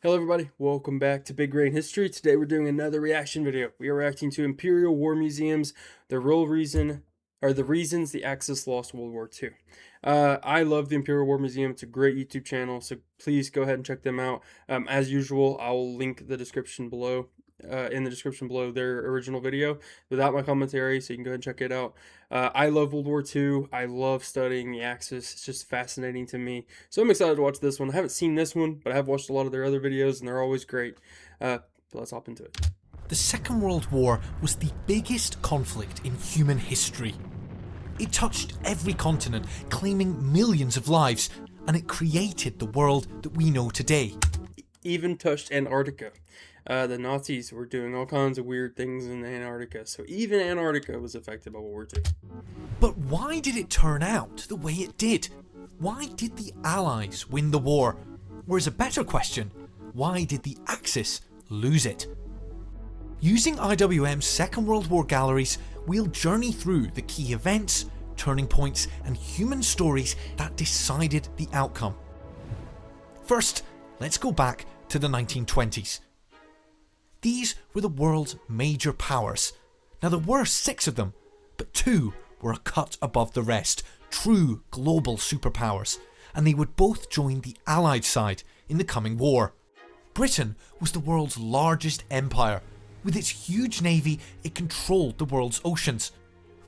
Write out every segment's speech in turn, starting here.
Hello everybody, welcome back to Big Brain History. Today we're doing another reaction video. We are reacting to Imperial War Museums, the real reason, or the reasons the Axis lost World War II. I love the Imperial War Museum. It's a great YouTube channel, so please go ahead and check them out. As usual, I'll link the description below, in the description below their original video without my commentary, so you can go ahead and check it out. I love World War II. I love studying the Axis. It's just fascinating to me. So I'm excited to watch this one. I haven't seen this one, but I have watched a lot of their other videos, and they're always great. So let's hop into it. The Second World War was the biggest conflict in human history. It touched every continent, claiming millions of lives, and it created the world that we know today. Even touched Antarctica. The Nazis were doing all kinds of weird things in Antarctica, so even Antarctica was affected by World War II. But why did it turn out the way it did? Why did the Allies win the war? Or is a better question, why did the Axis lose it? Using IWM's Second World War galleries, we'll journey through the key events, turning points, and human stories that decided the outcome. First, let's go back to the 1920s. These were the world's major powers. Now there were 6 of them, but 2 were a cut above the rest, true global superpowers, and they would both join the Allied side in the coming war. Britain was the world's largest empire. With its huge navy, it controlled the world's oceans,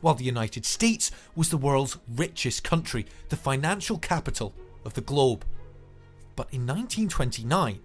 while the United States was the world's richest country, the financial capital of the globe. But in 1929,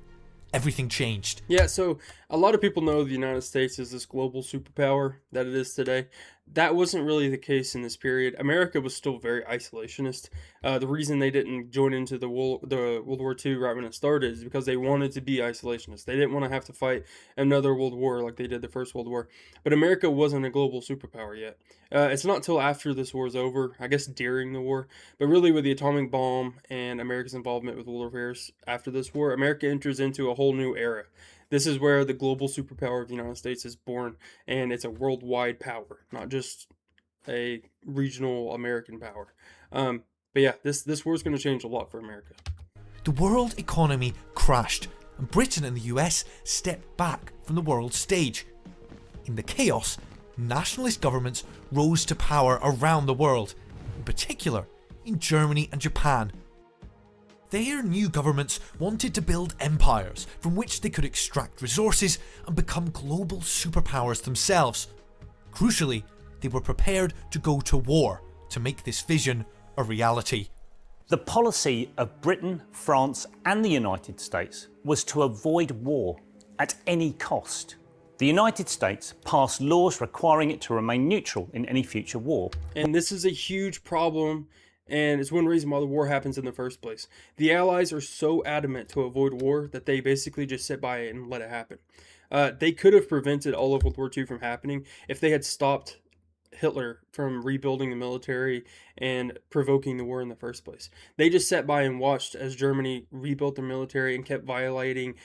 everything changed. Yeah, so a lot of people know the United States is this global superpower that it is today. That wasn't really the case in this period. America was still very isolationist. The reason they didn't join into the World War II right when it started is because they wanted to be isolationist. They didn't want to have to fight another world war like they did the First World War. But America wasn't a global superpower yet. It's not till after this war is over, I guess during the war, but really with the atomic bomb and America's involvement with world affairs after this war, America enters into a whole new era. This is where the global superpower of the United States is born, and it's a worldwide power, not just a regional American power. But yeah, this war is going to change a lot for America. The world economy crashed, and Britain and the US stepped back from the world stage. In the chaos, nationalist governments rose to power around the world, in particular in Germany and Japan. Their new governments wanted to build empires from which they could extract resources and become global superpowers themselves. Crucially, they were prepared to go to war to make this vision a reality. The policy of Britain, France and the United States was to avoid war at any cost. The United States passed laws requiring it to remain neutral in any future war. And this is a huge problem, and it's one reason why the war happens in the first place. The Allies are so adamant to avoid war that they basically just sit by it and let it happen. They could have prevented all of World War II from happening if they had stopped Hitler from rebuilding the military and provoking the war in the first place. They just sat by and watched as Germany rebuilt their military and kept violating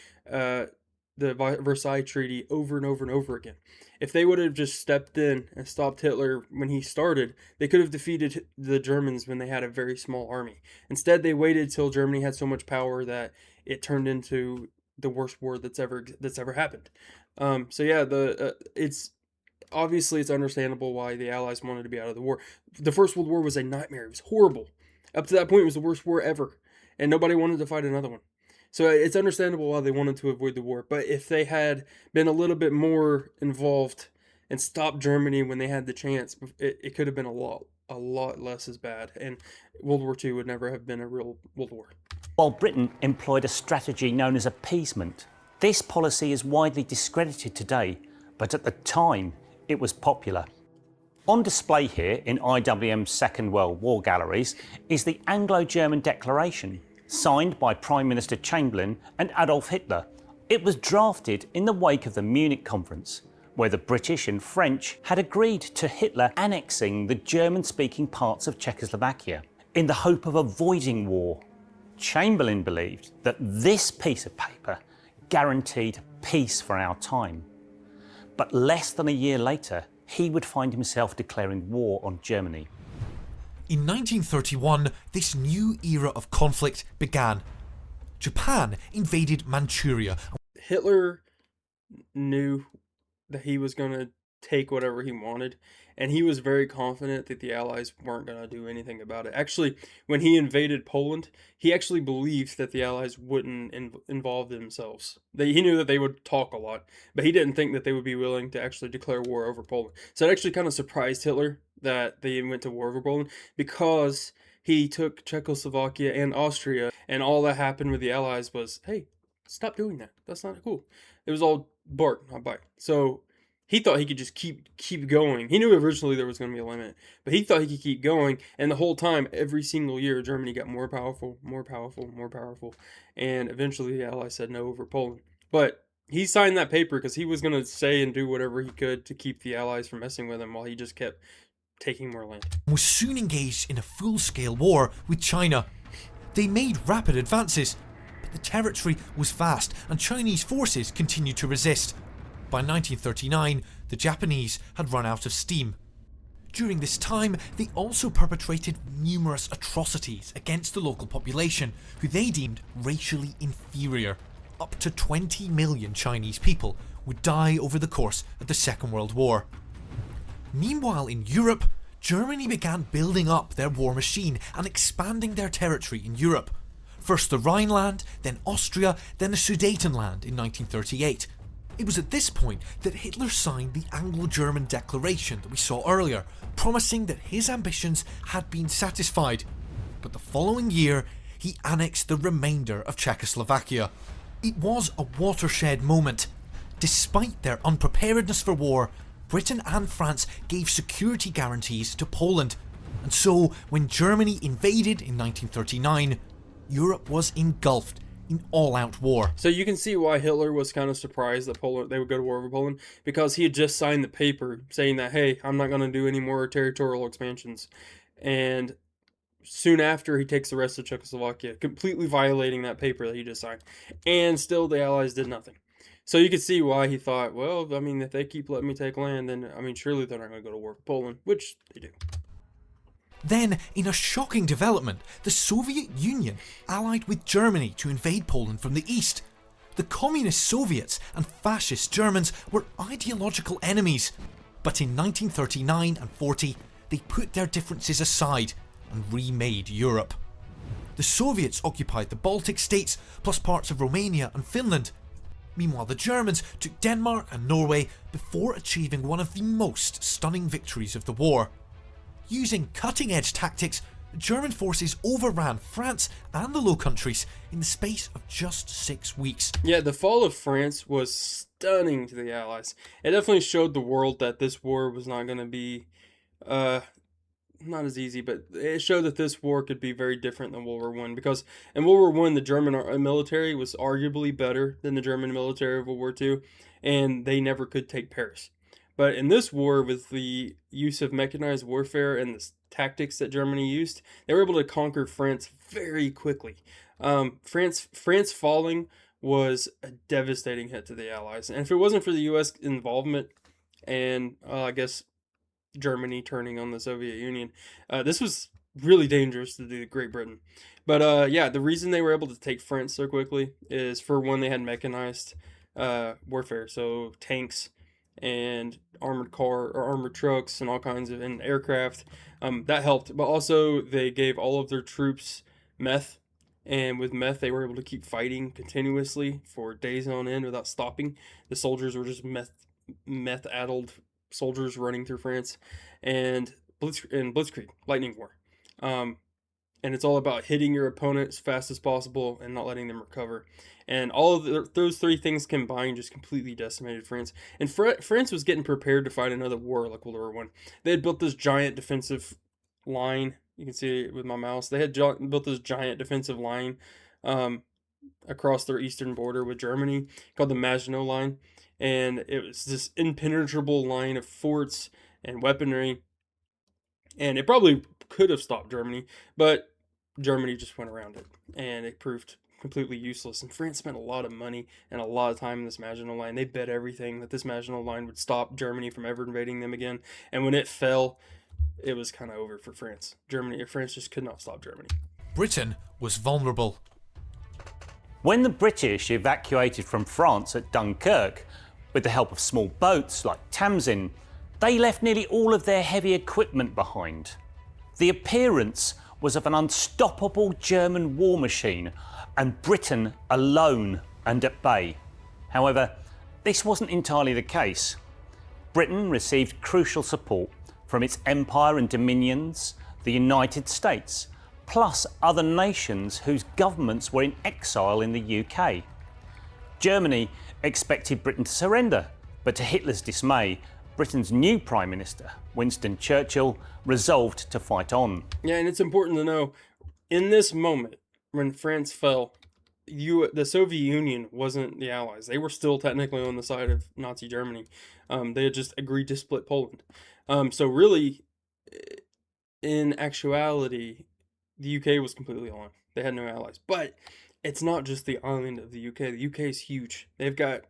the Versailles Treaty over and over and over again. If they would have just stepped in and stopped Hitler when he started, they could have defeated the Germans when they had a very small army. Instead, they waited till Germany had so much power that it turned into the worst war that's ever happened. So yeah, it's obviously it's understandable why the Allies wanted to be out of the war. The First World War was a nightmare. It was horrible. Up to that point, it was the worst war ever, and nobody wanted to fight another one. So it's understandable why they wanted to avoid the war. But if they had been a little bit more involved and stopped Germany when they had the chance, it could have been a lot less as bad. And World War II would never have been a real world war. While Britain employed a strategy known as appeasement, this policy is widely discredited today, but at the time it was popular. On display here in IWM's Second World War galleries is the Anglo-German Declaration, signed by Prime Minister Chamberlain and Adolf Hitler. It was drafted in the wake of the Munich Conference, where the British and French had agreed to Hitler annexing the German-speaking parts of Czechoslovakia in the hope of avoiding war. Chamberlain believed that this piece of paper guaranteed peace for our time. But less than a year later, he would find himself declaring war on Germany. In 1931, this new era of conflict began. Japan invaded Manchuria. Hitler knew that he was going to take whatever he wanted, and he was very confident that the Allies weren't going to do anything about it. Actually, when he invaded Poland, he actually believed that the Allies wouldn't involve themselves. He knew that they would talk a lot, but he didn't think that they would be willing to actually declare war over Poland. So it actually kind of surprised Hitler that they went to war over Poland, because he took Czechoslovakia and Austria, and all that happened with the Allies was, hey, stop doing that. That's not cool. It was all bark, not bite. So he thought he could just keep going. He knew originally there was going to be a limit, but he thought he could keep going. And the whole time, every single year, Germany got more powerful, more powerful, more powerful. And eventually the Allies said no over Poland. But he signed that paper because he was going to say and do whatever he could to keep the Allies from messing with him, while he just kept taking more land. Was soon engaged in a full-scale war with China. They made rapid advances, but the territory was vast and Chinese forces continued to resist. By 1939, the Japanese had run out of steam. During this time, they also perpetrated numerous atrocities against the local population, who they deemed racially inferior. Up to 20 million Chinese people would die over the course of the Second World War. Meanwhile, in Europe, Germany began building up their war machine and expanding their territory in Europe. First the Rhineland, then Austria, then the Sudetenland in 1938. It was at this point that Hitler signed the Anglo-German Declaration that we saw earlier, promising that his ambitions had been satisfied. But the following year, he annexed the remainder of Czechoslovakia. It was a watershed moment. Despite their unpreparedness for war, Britain and France gave security guarantees to Poland. And so, when Germany invaded in 1939, Europe was engulfed in all-out war. So you can see why Hitler was kind of surprised that they would go to war over Poland, because he had just signed the paper saying that, hey, I'm not going to do any more territorial expansions. And soon after, he takes the rest of Czechoslovakia, completely violating that paper that he just signed. And still, the Allies did nothing. So you could see why he thought, well, I mean, if they keep letting me take land, then, I mean, surely they're not going to go to war with Poland, which they do. Then, in a shocking development, the Soviet Union allied with Germany to invade Poland from the east. The communist Soviets and fascist Germans were ideological enemies, but in 1939 and 40, they put their differences aside and remade Europe. The Soviets occupied the Baltic states, plus parts of Romania and Finland. Meanwhile, the Germans took Denmark and Norway before achieving one of the most stunning victories of the war. Using cutting-edge tactics, German forces overran France and the Low Countries in the space of just 6 weeks. Yeah, the fall of France was stunning to the Allies. It definitely showed the world that this war was not going to be not as easy, but it showed that this war could be very different than World War One. Because in World War One, the German military was arguably better than the German military of World War Two, and they never could take Paris. But in this war, with the use of mechanized warfare and the tactics that Germany used, they were able to conquer France very quickly. France falling was a devastating hit to the Allies, and if it wasn't for the U.S. involvement and I guess Germany turning on the Soviet Union, this was really dangerous to the Great Britain. But yeah, the reason they were able to take France so quickly is, for one, they had mechanized warfare, so tanks and armored trucks and all kinds of, and aircraft. That helped, but also they gave all of their troops meth, and with meth they were able to keep fighting continuously for days on end without stopping. The soldiers were just meth-addled soldiers running through France, and Blitzkrieg, lightning war. And it's all about hitting your opponent as fast as possible and not letting them recover. And all of those three things combined just completely decimated France. And France was getting prepared to fight another war like World War One. They had built this giant defensive line. You can see it with my mouse. They had built this giant defensive line across their eastern border with Germany, called the Maginot Line. And it was this impenetrable line of forts and weaponry. And it probably could have stopped Germany, but Germany just went around it, and it proved completely useless. And France spent a lot of money and a lot of time in this Maginot Line. They bet everything that this Maginot Line would stop Germany from ever invading them again. And when it fell, it was kind of over for France. France just could not stop Germany. Britain was vulnerable. When the British evacuated from France at Dunkirk, with the help of small boats like Tamsin, they left nearly all of their heavy equipment behind. The appearance was of an unstoppable German war machine, and Britain alone and at bay. However, this wasn't entirely the case. Britain received crucial support from its empire and dominions, the United States, plus other nations whose governments were in exile in the UK. Germany expected Britain to surrender, but to Hitler's dismay, Britain's new Prime Minister, Winston Churchill, resolved to fight on. Yeah, and it's important to know, in this moment, when France fell, the Soviet Union wasn't the Allies. They were still technically on the side of Nazi Germany. They had just agreed to split Poland. So really, in actuality, the UK was completely alone. They had no allies. But it's not just the island of the UK. The UK is huge. They've got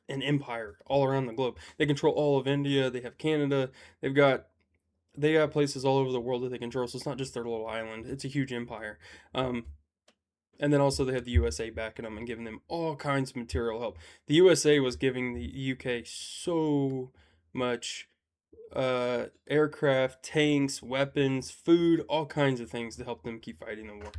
an empire all around the globe. They control all of India. They have Canada. They got places all over the world that they control. So it's not just their little island. It's a huge empire. And then also they have the USA backing them and giving them all kinds of material help. The USA was giving the UK so much aircraft, tanks, weapons, food, all kinds of things to help them keep fighting the war.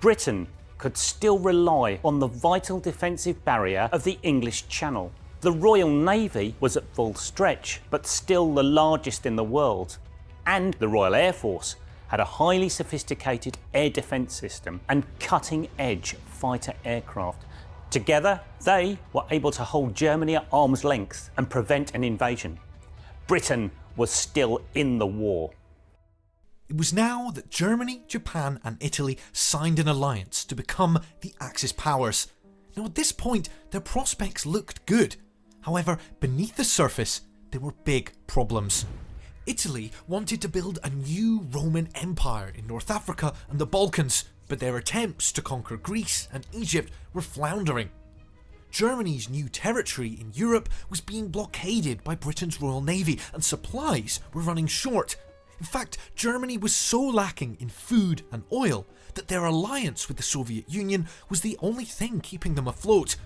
Britain could still rely on the vital defensive barrier of the English Channel. The Royal Navy was at full stretch, but still the largest in the world. And the Royal Air Force had a highly sophisticated air defence system and cutting-edge fighter aircraft. Together, they were able to hold Germany at arm's length and prevent an invasion. Britain was still in the war. It was now that Germany, Japan and Italy signed an alliance to become the Axis powers. Now at this point, their prospects looked good. However, beneath the surface, there were big problems. Italy wanted to build a new Roman Empire in North Africa and the Balkans, but their attempts to conquer Greece and Egypt were floundering. Germany's new territory in Europe was being blockaded by Britain's Royal Navy and supplies were running short. In fact, Germany was so lacking in food and oil that their alliance with the Soviet Union was the only thing keeping them afloat.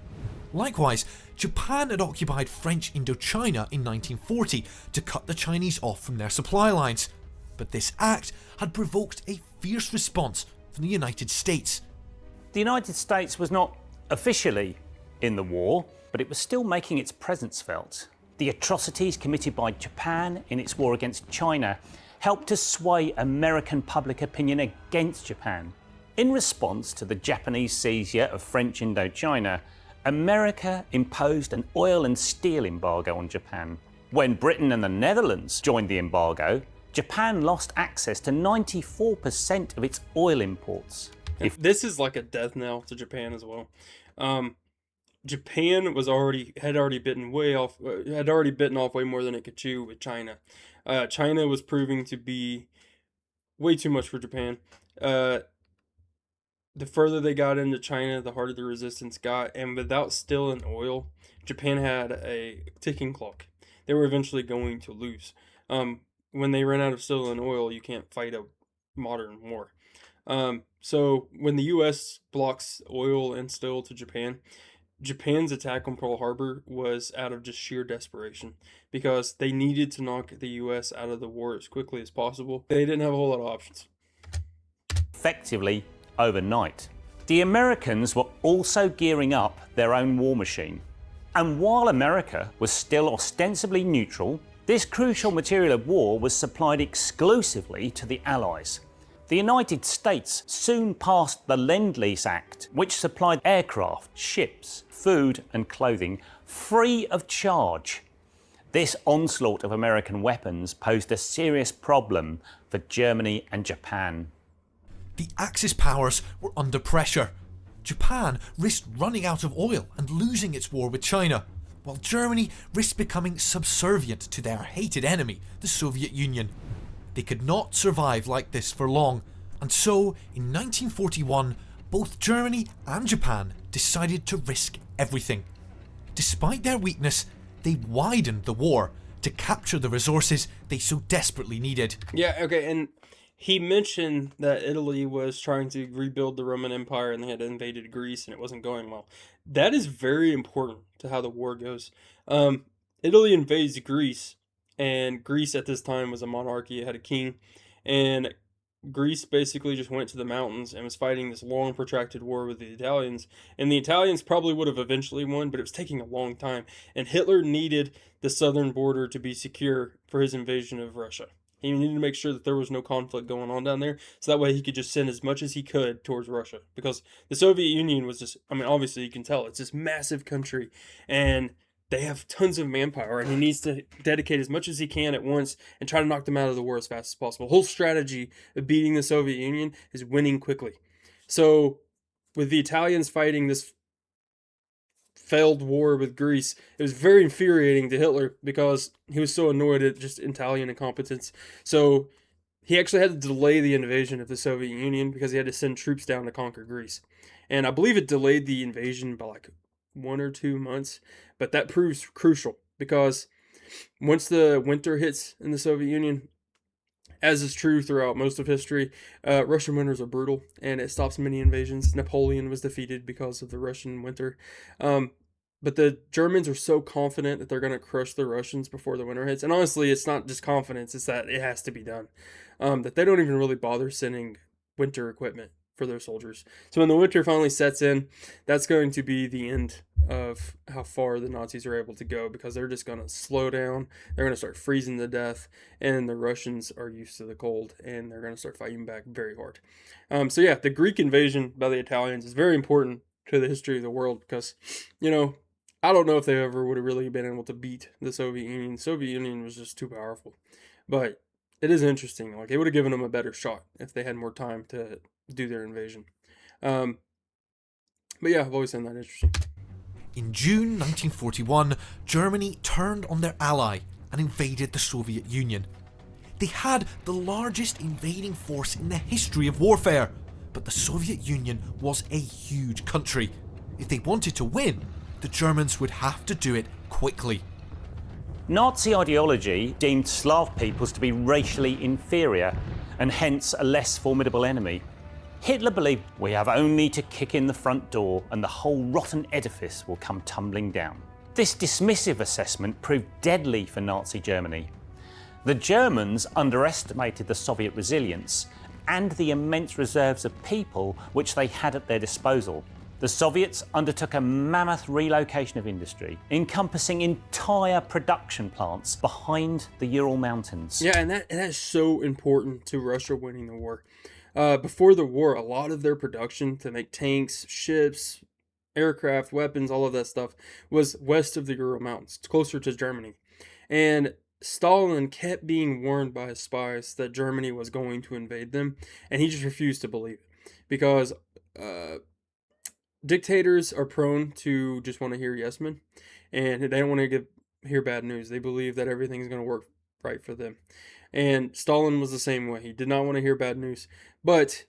Likewise, Japan had occupied French Indochina in 1940 to cut the Chinese off from their supply lines. But this act had provoked a fierce response from the United States. The United States was not officially in the war, but it was still making its presence felt. The atrocities committed by Japan in its war against China helped to sway American public opinion against Japan. In response to the Japanese seizure of French Indochina, America imposed an oil and steel embargo on Japan. When Britain and the Netherlands joined the embargo, Japan lost access to 94% of its oil imports. This is like a death knell to Japan as well. Japan had already bitten off way more than it could chew with China. China was proving to be way too much for Japan. The further they got into China, the harder the resistance got, and without steel and oil, Japan had a ticking clock. They were eventually going to lose. When they ran out of steel and oil, you can't fight a modern war. So when the U.S. blocks oil and steel to Japan, Japan's attack on Pearl Harbor was out of just sheer desperation because they needed to knock the U.S. out of the war as quickly as possible. They didn't have a whole lot of options. Effectively, overnight. The Americans were also gearing up their own war machine. And while America was still ostensibly neutral, this crucial material of war was supplied exclusively to the Allies. The United States soon passed the Lend-Lease Act, which supplied aircraft, ships, food and clothing free of charge. This onslaught of American weapons posed a serious problem for Germany and Japan. The Axis powers were under pressure. Japan risked running out of oil and losing its war with China, while Germany risked becoming subservient to their hated enemy, the Soviet Union. They could not survive like this for long, and so in 1941, both Germany and Japan decided to risk everything. Despite their weakness, they widened the war to capture the resources they so desperately needed. Yeah, okay, and He mentioned that Italy was trying to rebuild the Roman Empire and they had invaded Greece and it wasn't going well. That is very important to how the war goes. Um, Italy invades Greece, and Greece at this time was a monarchy, it had a king, and Greece basically just went to the mountains and was fighting this long, protracted war with the Italians. And the Italians probably would have eventually won, but it was taking a long time. And Hitler needed the southern border to be secure for his invasion of Russia. He needed to make sure that there was no conflict going on down there, so that way he could just send as much as he could towards Russia. Because the Soviet Union was just, I mean, obviously you can tell, it's this massive country, and they have tons of manpower, and he needs to dedicate as much as he can at once and try to knock them out of the war as fast as possible. The whole strategy of beating the Soviet Union is winning quickly. So, with the Italians fighting this failed war with Greece, it was very infuriating to Hitler because he was so annoyed at just Italian incompetence. So, he actually had to delay the invasion of the Soviet Union because he had to send troops down to conquer Greece. And I believe it delayed the invasion by like 1 or 2 months, but that proves crucial because once the winter hits in the Soviet Union, as is true throughout most of history, Russian winters are brutal and it stops many invasions. Napoleon was defeated because of the Russian winter. Um, but the Germans are so confident that they're going to crush the Russians before the winter hits. And honestly, it's not just confidence, it's that it has to be done. That they don't even really bother sending winter equipment for their soldiers. So when the winter finally sets in, that's going to be the end of how far the Nazis are able to go because they're just going to slow down. They're going to start freezing to death, and the Russians are used to the cold, and they're going to start fighting back very hard. So yeah, the Greek invasion by the Italians is very important to the history of the world because, you know, I don't know if they ever would have really been able to beat the Soviet Union. The Soviet Union was just too powerful. But it is interesting. Like, it would have given them a better shot if they had more time to do their invasion. Um, but yeah, I've always found that interesting. In June 1941, Germany turned on their ally and invaded the Soviet Union. They had the largest invading force in the history of warfare, but the Soviet Union was a huge country. If they wanted to win, the Germans would have to do it quickly. Nazi ideology deemed Slav peoples to be racially inferior and hence a less formidable enemy. Hitler believed we have only to kick in the front door and the whole rotten edifice will come tumbling down. This dismissive assessment proved deadly for Nazi Germany. The Germans underestimated the Soviet resilience and the immense reserves of people which they had at their disposal. The Soviets undertook a mammoth relocation of industry, encompassing entire production plants behind the Ural Mountains. Yeah, and that's so important to Russia winning the war. Before the war, a lot of their production to make tanks, ships, aircraft, weapons, all of that stuff was west of the Ural Mountains, closer to Germany. And Stalin kept being warned by his spies that Germany was going to invade them, and he just refused to believe it because dictators are prone to just want to hear yes men, and they don't want to hear bad news. They believe that everything's going to work right for them. And Stalin was the same way. He did not want to hear bad news. But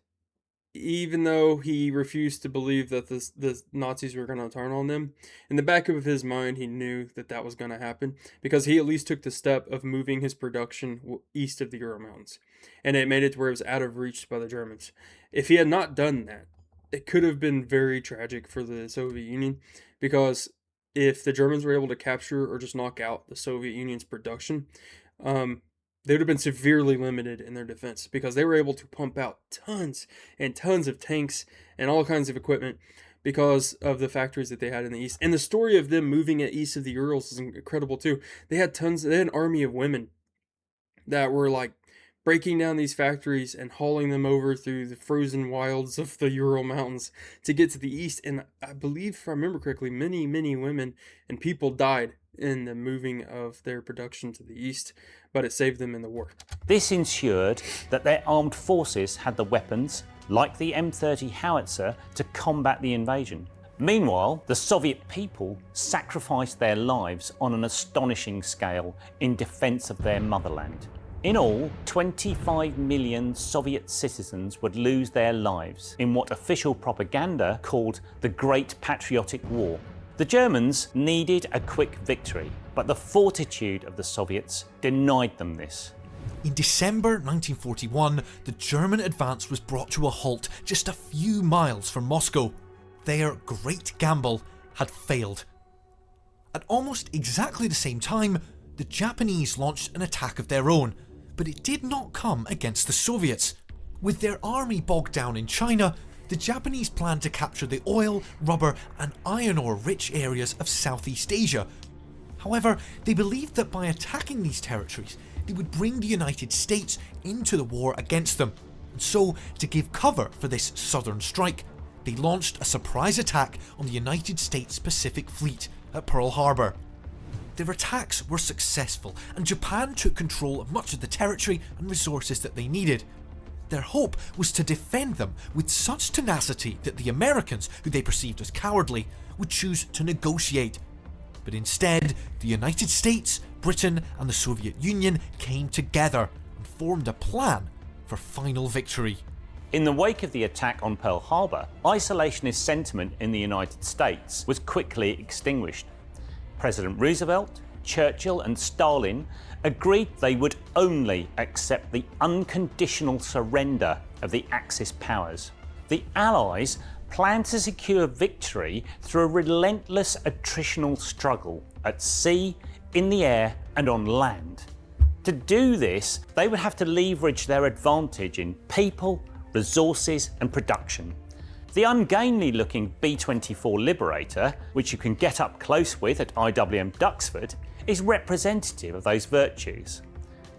even though he refused to believe that the Nazis were going to turn on them, in the back of his mind, he knew that that was going to happen because he at least took the step of moving his production east of the Ural Mountains. And it made it to where it was out of reach by the Germans. If he had not done that, it could have been very tragic for the Soviet Union because if the Germans were able to capture or just knock out the Soviet Union's production, they would have been severely limited in their defense because they were able to pump out tons and tons of tanks and all kinds of equipment because of the factories that they had in the east. And the story of them moving at east of the Urals is incredible too. They had an army of women that were like breaking down these factories and hauling them over through the frozen wilds of the Ural Mountains to get to the east. And I believe, if I remember correctly, many, many women and people died in the moving of their production to the east, but it saved them in the war. This ensured that their armed forces had the weapons, like the M30 howitzer, to combat the invasion. Meanwhile, the Soviet people sacrificed their lives on an astonishing scale in defense of their motherland. In all, 25 million Soviet citizens would lose their lives in what official propaganda called the Great Patriotic War. The Germans needed a quick victory, but the fortitude of the Soviets denied them this. In December 1941, the German advance was brought to a halt just a few miles from Moscow. Their great gamble had failed. At almost exactly the same time, the Japanese launched an attack of their own, but it did not come against the Soviets. With their army bogged down in China, the Japanese planned to capture the oil, rubber and iron ore rich areas of Southeast Asia. However, they believed that by attacking these territories, they would bring the United States into the war against them. And so, to give cover for this southern strike, they launched a surprise attack on the United States Pacific Fleet at Pearl Harbor. Their attacks were successful, and Japan took control of much of the territory and resources that they needed. Their hope was to defend them with such tenacity that the Americans, who they perceived as cowardly, would choose to negotiate. But instead, the United States, Britain and the Soviet Union came together and formed a plan for final victory. In the wake of the attack on Pearl Harbor, isolationist sentiment in the United States was quickly extinguished. President Roosevelt, Churchill and Stalin agreed they would only accept the unconditional surrender of the Axis powers. The Allies planned to secure victory through a relentless attritional struggle at sea, in the air and on land. To do this, they would have to leverage their advantage in people, resources and production. The ungainly looking B-24 Liberator, which you can get up close with at IWM Duxford, is representative of those virtues.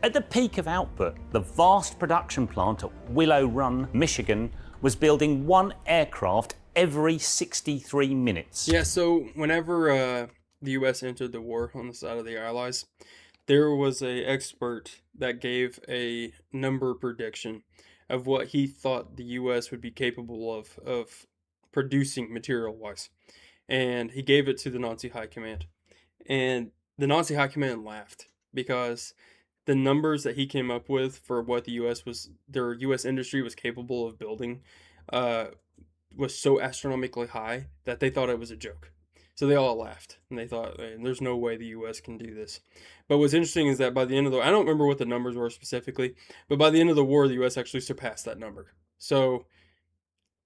At the peak of output, the vast production plant at Willow Run, Michigan, was building one aircraft every 63 minutes. Yeah, so whenever the US entered the war on the side of the Allies, there was an expert that gave a number prediction of what he thought the US would be capable of producing material-wise. And he gave it to the Nazi High Command. And the Nazi High Command laughed because the numbers that he came up with for what their US industry was capable of building was so astronomically high that they thought it was a joke. So they all laughed and they thought, "Man, there's no way the US can do this." But what's interesting is that by the end of I don't remember what the numbers were specifically, but by the end of the war, the US actually surpassed that number. So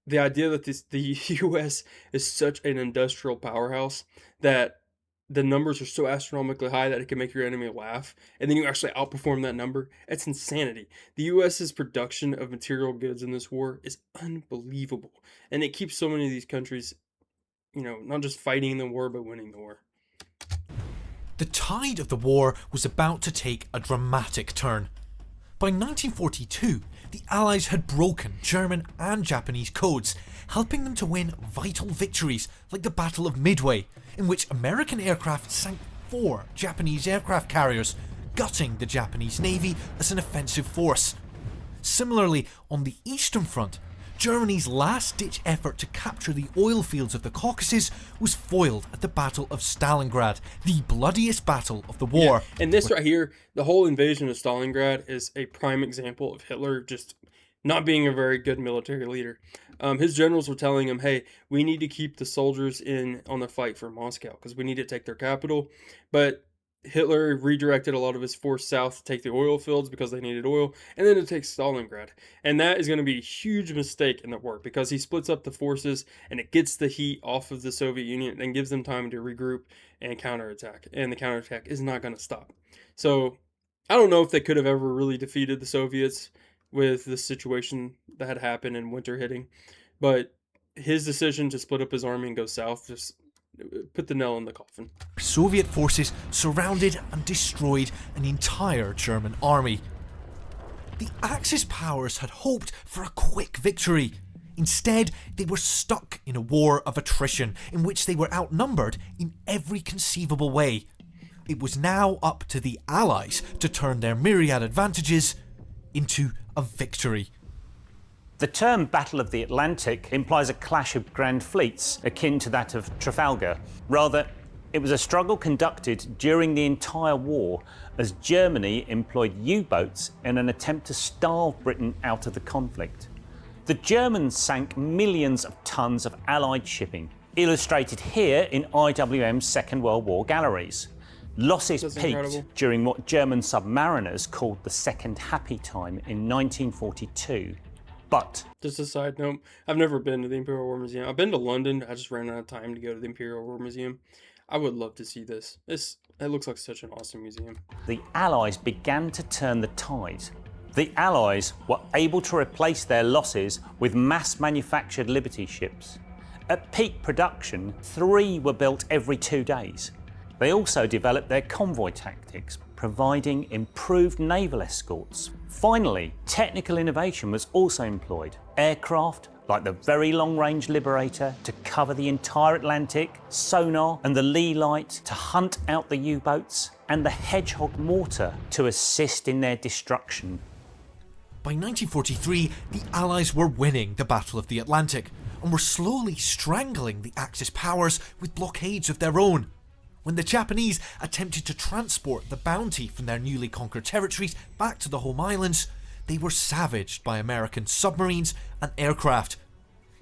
the idea that the US is such an industrial powerhouse that the numbers are so astronomically high that it can make your enemy laugh, and then you actually outperform that number, it's insanity. The US's production of material goods in this war is unbelievable, and it keeps so many of these countries, not just fighting in the war, but winning the war. The tide of the war was about to take a dramatic turn. By 1942, the Allies had broken German and Japanese codes, helping them to win vital victories like the Battle of Midway, in which American aircraft sank 4 Japanese aircraft carriers, gutting the Japanese Navy as an offensive force. Similarly, on the Eastern Front, Germany's last-ditch effort to capture the oil fields of the Caucasus was foiled at the Battle of Stalingrad, the bloodiest battle of the war. Yeah, and this right here, the whole invasion of Stalingrad, is a prime example of Hitler just not being a very good military leader. His generals were telling him, "Hey, we need to keep the soldiers in on the fight for Moscow because we need to take their capital." But Hitler redirected a lot of his force south to take the oil fields because they needed oil, and then to take Stalingrad. And that is going to be a huge mistake in the war because he splits up the forces and it gets the heat off of the Soviet Union and gives them time to regroup and counterattack. And the counterattack is not going to stop. So I don't know if they could have ever really defeated the Soviets with the situation that had happened and winter hitting, but his decision to split up his army and go south just put the nail in the coffin. Soviet forces surrounded and destroyed an entire German army. The Axis powers had hoped for a quick victory. Instead, they were stuck in a war of attrition in which they were outnumbered in every conceivable way. It was now up to the Allies to turn their myriad advantages into a victory. The term Battle of the Atlantic implies a clash of grand fleets akin to that of Trafalgar. Rather, it was a struggle conducted during the entire war as Germany employed U-boats in an attempt to starve Britain out of the conflict. The Germans sank millions of tons of Allied shipping, illustrated here in IWM's Second World War galleries. Losses That's peaked incredible. during what German submariners called the Second Happy Time in 1942. But Just a side note, I've never been to the Imperial War Museum. I've been to London. I just ran out of time to go to the Imperial War Museum. I would love to see this. It looks like such an awesome museum. the Allies began to turn the tide. The Allies were able to replace their losses with mass-manufactured Liberty ships. At peak production, 3 were built every 2 days. They also developed their convoy tactics, providing improved naval escorts. Finally, technical innovation was also employed. Aircraft, like the Very Long Range Liberator, to cover the entire Atlantic, sonar and the Lee light to hunt out the U-boats, and the Hedgehog mortar to assist in their destruction. By 1943, the Allies were winning the Battle of the Atlantic and were slowly strangling the Axis powers with blockades of their own. When the Japanese attempted to transport the bounty from their newly conquered territories back to the home islands, they were savaged by American submarines and aircraft.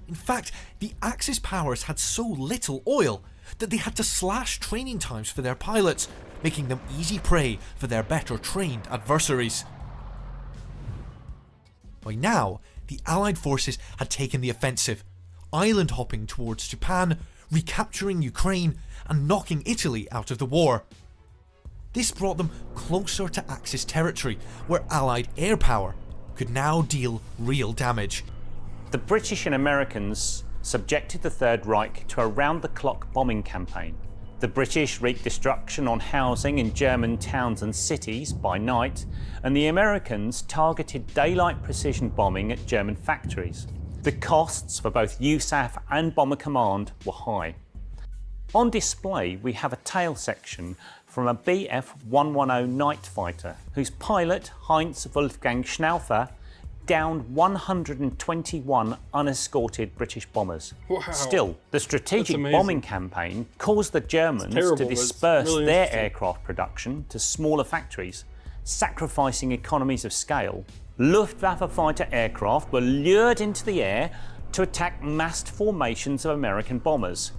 In fact, the Axis powers had so little oil that they had to slash training times for their pilots, making them easy prey for their better trained adversaries. By now, the Allied forces had taken the offensive, island hopping towards Japan, recapturing Ukraine and knocking Italy out of the war. This brought them closer to Axis territory, where Allied air power could now deal real damage. The British and Americans subjected the Third Reich to a round-the-clock bombing campaign. The British wreaked destruction on housing in German towns and cities by night, and the Americans targeted daylight precision bombing at German factories. The costs for both USAF and Bomber Command were high. On display, we have a tail section from a Bf-110 night fighter, whose pilot, Heinz Wolfgang Schnaufer, downed 121 unescorted British bombers. Wow. Still, the strategic amazing. bombing campaign caused the Germans terrible, to but it's disperse really their interesting. aircraft production to smaller factories, sacrificing economies of scale. Luftwaffe fighter aircraft were lured into the air to attack massed formations of American bombers,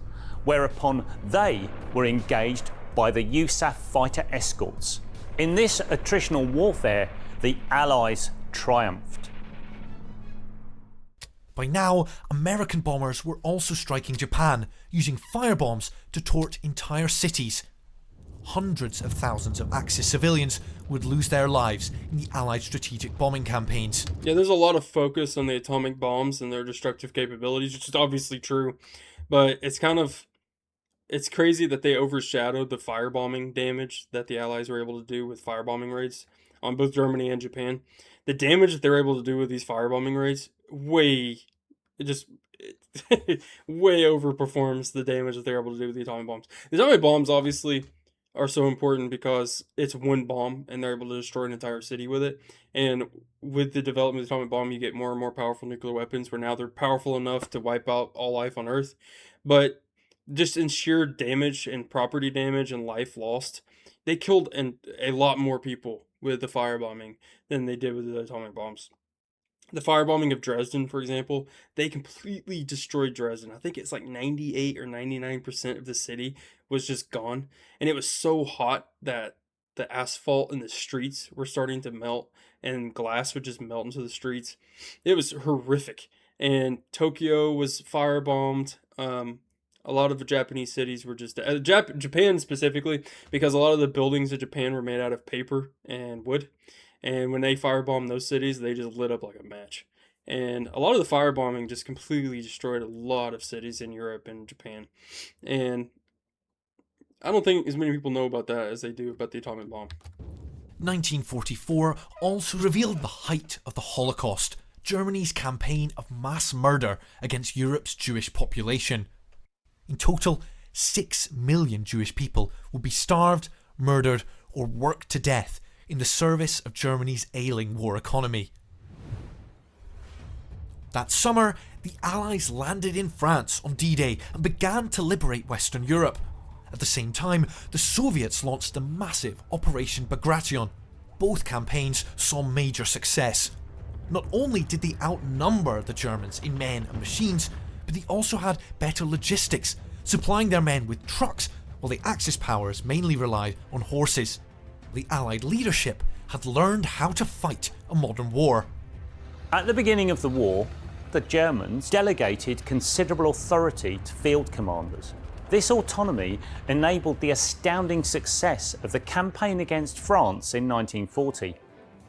whereupon they were engaged by the USAF fighter escorts. In this attritional warfare, the Allies triumphed. By now, American bombers were also striking Japan, using firebombs to torch entire cities. Hundreds of thousands of Axis civilians would lose their lives in the Allied strategic bombing campaigns. Yeah, there's a lot of focus on the atomic bombs and their destructive capabilities, which is obviously true, but it's crazy that they overshadowed the firebombing damage that the Allies were able to do with firebombing raids on both Germany and Japan. The damage that they're able to do with these firebombing raids way overperforms the damage that they're able to do with the atomic bombs. The atomic bombs obviously are so important because it's one bomb and they're able to destroy an entire city with it. And with the development of the atomic bomb, you get more and more powerful nuclear weapons where now they're powerful enough to wipe out all life on Earth. But just in sheer damage and property damage and life lost, they killed a lot more people with the firebombing than they did with the atomic bombs. The firebombing of Dresden, for example, they completely destroyed Dresden. I think it's like 98 or 99% of the city was just gone. And it was so hot that the asphalt in the streets were starting to melt and glass would just melt into the streets. It was horrific. And Tokyo was firebombed. A lot of the Japanese cities were just Japan specifically, because a lot of the buildings in Japan were made out of paper and wood, and when they firebombed those cities, they just lit up like a match. And a lot of the firebombing just completely destroyed a lot of cities in Europe and Japan. And I don't think as many people know about that as they do about the atomic bomb. 1944 also revealed the height of the Holocaust, Germany's campaign of mass murder against Europe's Jewish population. In total, 6 million Jewish people would be starved, murdered, or worked to death in the service of Germany's ailing war economy. That summer, the Allies landed in France on D-Day and began to liberate Western Europe. At the same time, the Soviets launched the massive Operation Bagration. Both campaigns saw major success. Not only did they outnumber the Germans in men and machines, but they also had better logistics, supplying their men with trucks while the Axis powers mainly relied on horses. The Allied leadership had learned how to fight a modern war. At the beginning of the war, the Germans delegated considerable authority to field commanders. This autonomy enabled the astounding success of the campaign against France in 1940.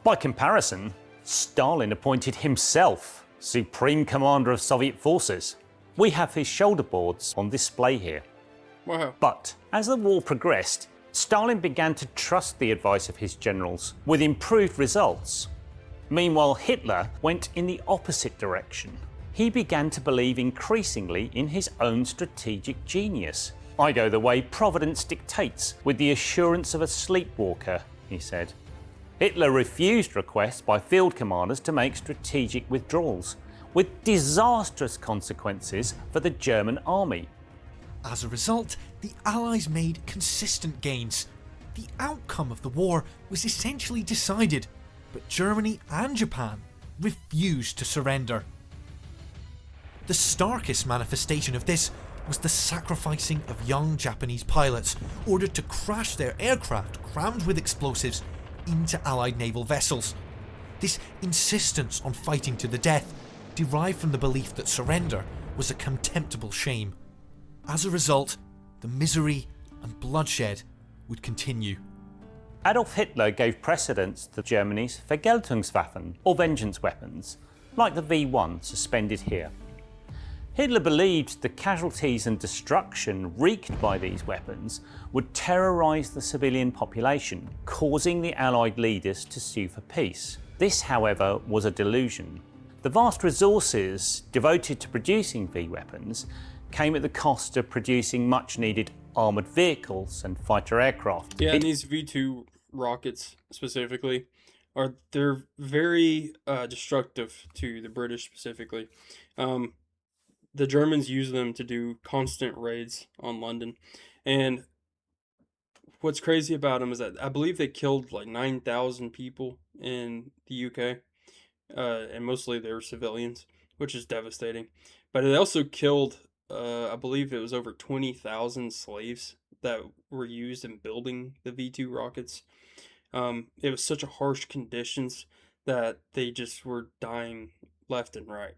By comparison, Stalin appointed himself Supreme Commander of Soviet forces. We have his shoulder boards on display here. Wow. But as the war progressed, Stalin began to trust the advice of his generals, with improved results. Meanwhile, Hitler went in the opposite direction. He began to believe increasingly in his own strategic genius. "I go the way Providence dictates, with the assurance of a sleepwalker," he said. Hitler refused requests by field commanders to make strategic withdrawals, with disastrous consequences for the German army. As a result, the Allies made consistent gains. The outcome of the war was essentially decided, but Germany and Japan refused to surrender. The starkest manifestation of this was the sacrificing of young Japanese pilots ordered to crash their aircraft crammed with explosives into Allied naval vessels. This insistence on fighting to the death derived from the belief that surrender was a contemptible shame. As a result, the misery and bloodshed would continue. Adolf Hitler gave precedence to Germany's Vergeltungswaffen, or vengeance weapons, like the V1 suspended here. Hitler believed the casualties and destruction wreaked by these weapons would terrorise the civilian population, causing the Allied leaders to sue for peace. This, however, was a delusion. The vast resources devoted to producing V-weapons came at the cost of producing much-needed armoured vehicles and fighter aircraft. Yeah, and these V2 rockets specifically they're very destructive to the British specifically. The Germans use them to do constant raids on London, and what's crazy about them is that I believe they killed like 9,000 people in the UK, and mostly they were civilians, which is devastating. But they also killed, I believe it was over 20,000 slaves that were used in building the V2 rockets. It was such a harsh conditions that they just were dying left and right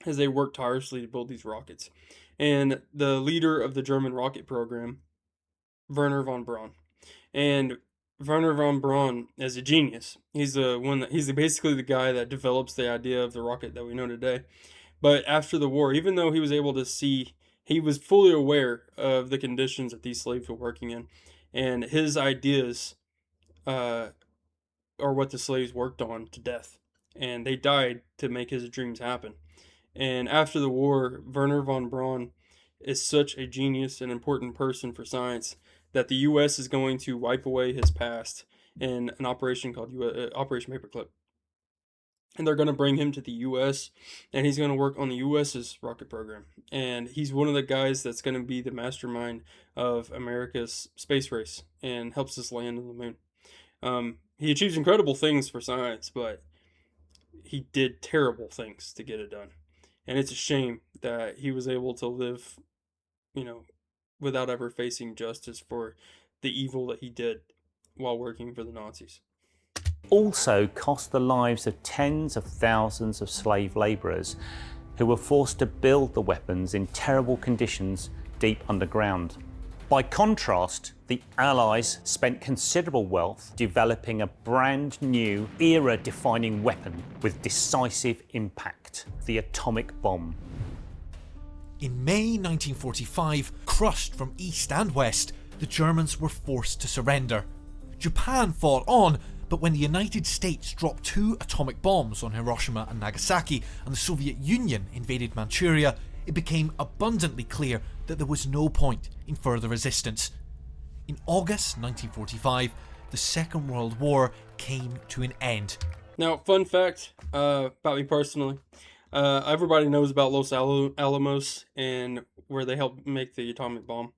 as they worked tirelessly to build these rockets. And the leader of the German rocket program, Werner von Braun, and Werner von Braun is a genius. He's basically the guy that develops the idea of the rocket that we know today. But after the war, even though he was able to see, he was fully aware of the conditions that these slaves were working in, and his ideas are what the slaves worked on to death, and they died to make his dreams happen. And after the war, Werner von Braun is such a genius and important person for science that the U.S. is going to wipe away his past in an operation called Operation Paperclip. And they're going to bring him to the U.S., and he's going to work on the U.S.'s rocket program. And he's one of the guys that's going to be the mastermind of America's space race and helps us land on the moon. He achieves incredible things for science, but he did terrible things to get it done. And it's a shame that he was able to live, without ever facing justice for the evil that he did while working for the Nazis. Also cost the lives of tens of thousands of slave labourers who were forced to build the weapons in terrible conditions deep underground. By contrast, the Allies spent considerable wealth developing a brand new, era-defining weapon with decisive impact: the atomic bomb. In May 1945, crushed from east and west, the Germans were forced to surrender. Japan fought on, but when the United States dropped 2 atomic bombs on Hiroshima and Nagasaki and the Soviet Union invaded Manchuria, it became abundantly clear that there was no point in further resistance. In August 1945, the Second World War came to an end. Now, fun fact about me personally. Everybody knows about Los Alamos and where they helped make the atomic bomb,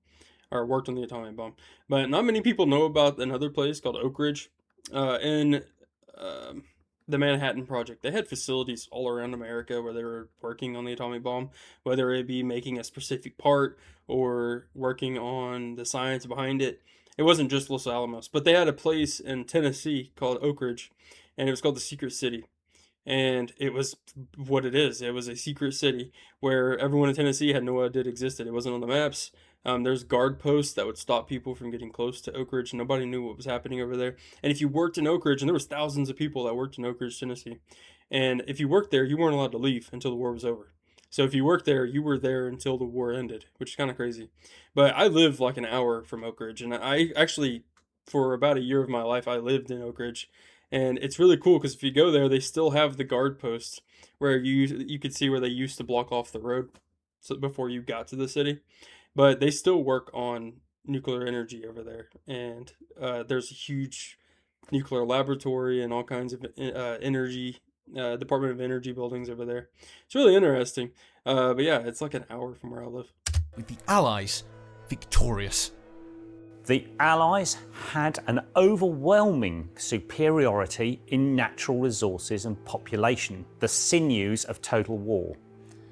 or worked on the atomic bomb. But not many people know about another place called Oak Ridge. In the Manhattan Project. They had facilities all around America where they were working on the atomic bomb, whether it be making a specific part or working on the science behind it. It wasn't just Los Alamos, but they had a place in Tennessee called Oak Ridge, and it was called the Secret City. And it was what it is. It was a secret city where everyone in Tennessee had no idea it existed. It wasn't on the maps. There's guard posts that would stop people from getting close to Oak Ridge. Nobody knew what was happening over there. And if you worked in Oak Ridge, and there was thousands of people that worked in Oak Ridge, Tennessee, and if you worked there, you weren't allowed to leave until the war was over. So if you worked there, you were there until the war ended, which is kind of crazy. But I live like an hour from Oak Ridge, and I actually, for about a year of my life, I lived in Oak Ridge, and it's really cool because if you go there, they still have the guard posts where you could see where they used to block off the road, so before you got to the city, but they still work on nuclear energy over there, and there's a huge nuclear laboratory and all kinds of energy Department of Energy buildings over there. It's really interesting. But yeah, it's like an hour from where I live. With the Allies victorious. The Allies had an overwhelming superiority in natural resources and population, the sinews of total war.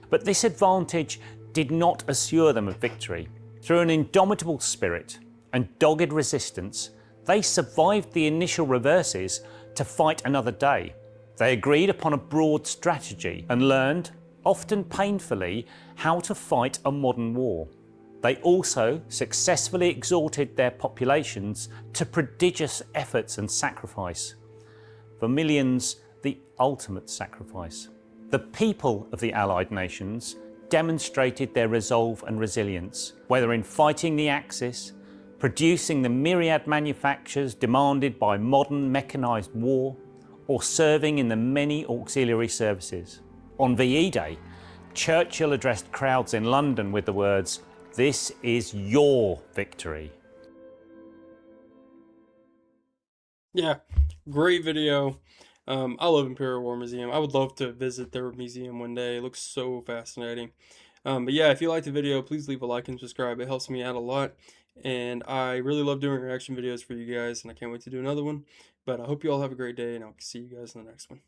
But this advantage did not assure them of victory. Through an indomitable spirit and dogged resistance, they survived the initial reverses to fight another day. They agreed upon a broad strategy and learned, often painfully, how to fight a modern war. They also successfully exhorted their populations to prodigious efforts and sacrifice. For millions, the ultimate sacrifice. The people of the Allied nations demonstrated their resolve and resilience, whether in fighting the Axis, producing the myriad manufactures demanded by modern mechanised war, or serving in the many auxiliary services. On VE Day, Churchill addressed crowds in London with the words, "This is your victory." Yeah, great video. I love Imperial War Museum. I would love to visit their museum one day. It looks so fascinating. But yeah, if you liked the video, please leave a like and subscribe. It helps me out a lot. And I really love doing reaction videos for you guys, and I can't wait to do another one. But I hope you all have a great day, and I'll see you guys in the next one.